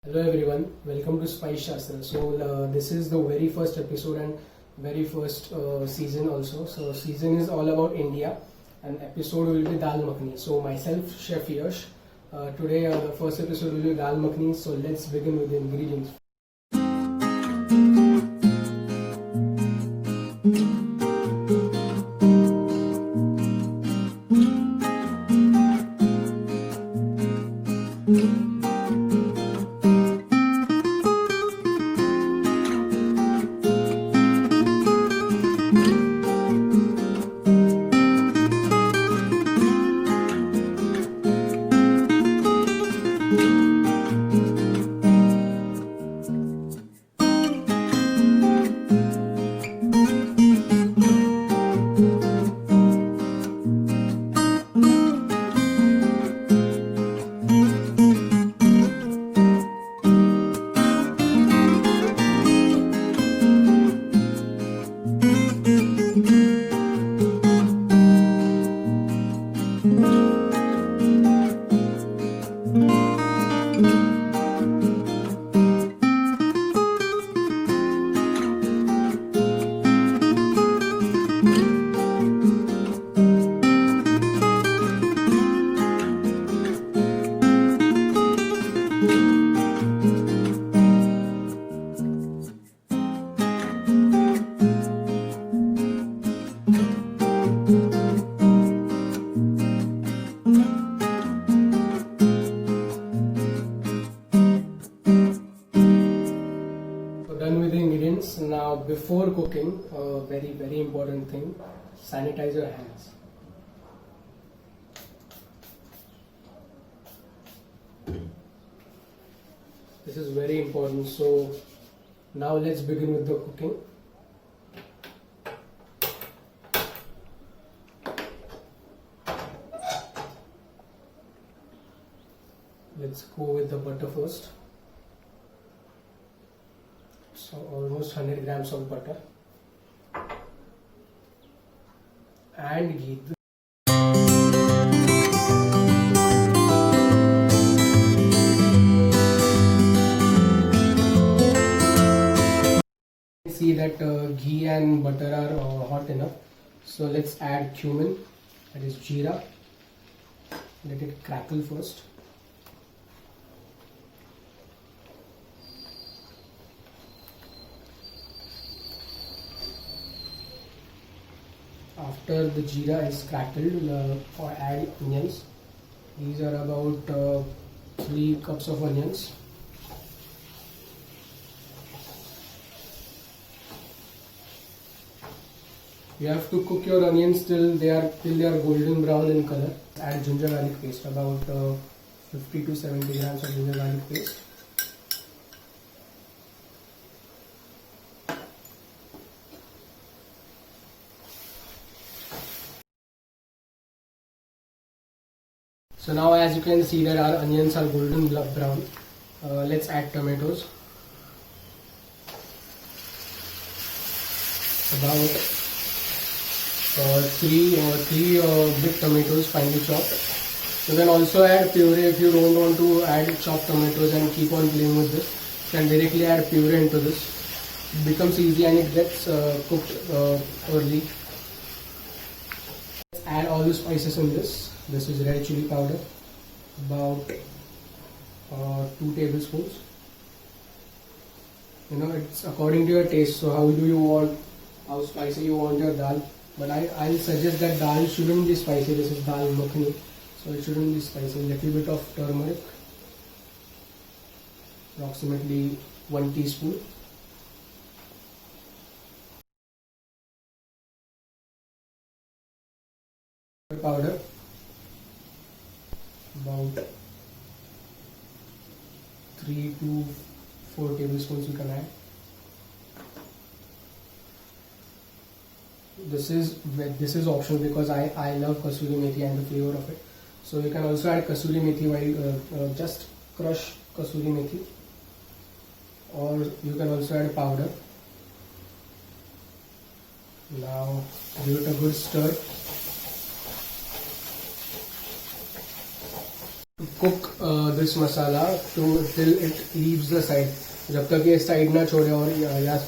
Hello everyone, welcome to Spice Shastra. So this is the very first episode and very first season also. So season is all about India and episode will be Dal Makhani. So myself, Chef Yash. Today the first episode will be Dal Makhani. So let's begin with the ingredients. Done with the ingredients. Now before cooking, a very important thing, sanitize your hands. This is very important. So now let's begin with the cooking. Let's go with the butter first. So almost 100 grams of butter and ghee. See that ghee and butter are hot enough. So let's add cumin, that is jeera. Let it crackle first. After the jeera is crackled, add onions. These are about 3 cups of onions. You have to cook your onions till they are golden brown in color. Add ginger garlic paste, about 50 to 70 grams of ginger garlic paste. So now as you can see that our onions are golden brown. Let's add tomatoes. About three big tomatoes finely chopped. You can also add puree if you don't want to add chopped tomatoes and keep on playing with this. You can directly add puree into this. It becomes easy and it gets cooked early. Let's add all the spices in this. This is red chili powder, about 2 tablespoons. It's according to your taste. So how spicy you want your dal. But I'll suggest that dal shouldn't be spicy. This is dal makhani, so it shouldn't be spicy. Little bit of turmeric, approximately 1 teaspoon. Powder, about 3 to 4 tablespoons you can add. This is optional because I love kasuri methi and the flavor of it. So you can also add kasuri methi while just crush kasuri methi, or you can also add powder. Now give it a good stir. To cook this masala till it leaves the side. जब तक ये side ना छोड़े और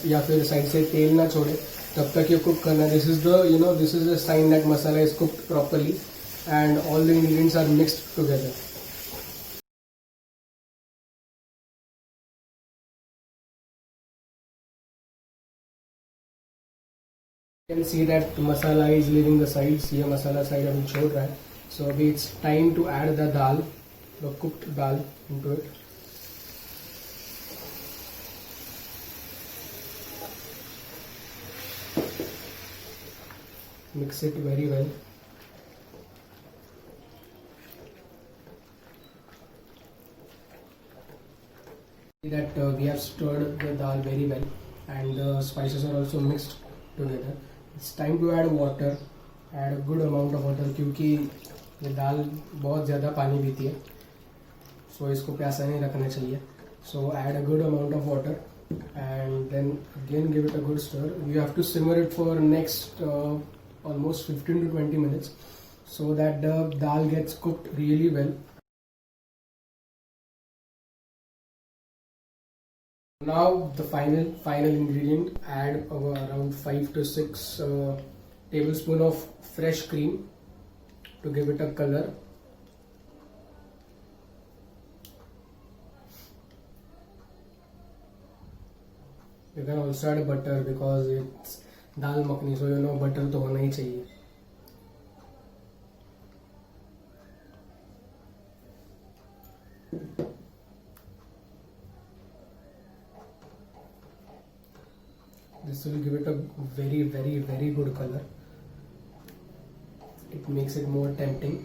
या फिर side से तेल ना छोड़े तब तक ये कुक करना. This is the sign that masala is cooked properly and all the ingredients are mixed together. You can see that masala is leaving the sides. ये मसाला साइड अभी छोड़ रहा है. So अभी it's time to add the dal, the cooked dal into it. Mix it very well. See that we have stirred the dal very well and the spices are also mixed together. It's time to add water. Add a good amount of water क्योंकि ये दाल बहुत ज़्यादा पानी पीती है. So इसको प्यासा नहीं रखना चाहिए. So add a good amount of water and then again give it a good stir. You have to simmer it for next almost 15 to 20 minutes so that the dal gets cooked really well. Now the final ingredient, add around 5 to 6 tablespoons of fresh cream to give it a color. You can also add butter because it's dal makhani, so you know butter तो होना ही चाहिए. This will give it a very good color. It makes it more tempting.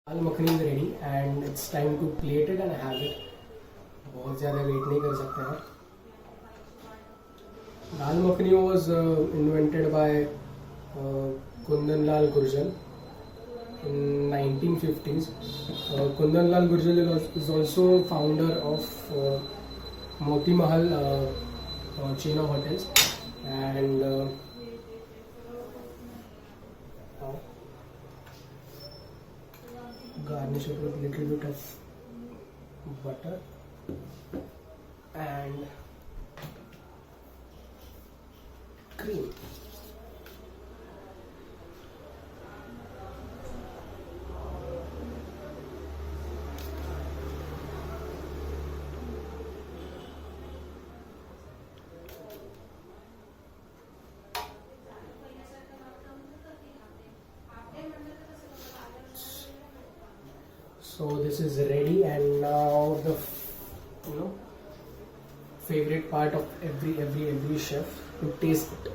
Dal makhani is ready and it's time to plate it and have it. बहुत ज़्यादा wait नहीं कर सकते हैं. Dal makhani was invented by Kundan Lal Gurjal in 1950s. Kundan Lal Gurjal is also founder of Moti Mahal chain of hotels and garnish it with little bit of butter and cream. So this is ready and now the favorite part of every chef, to taste it.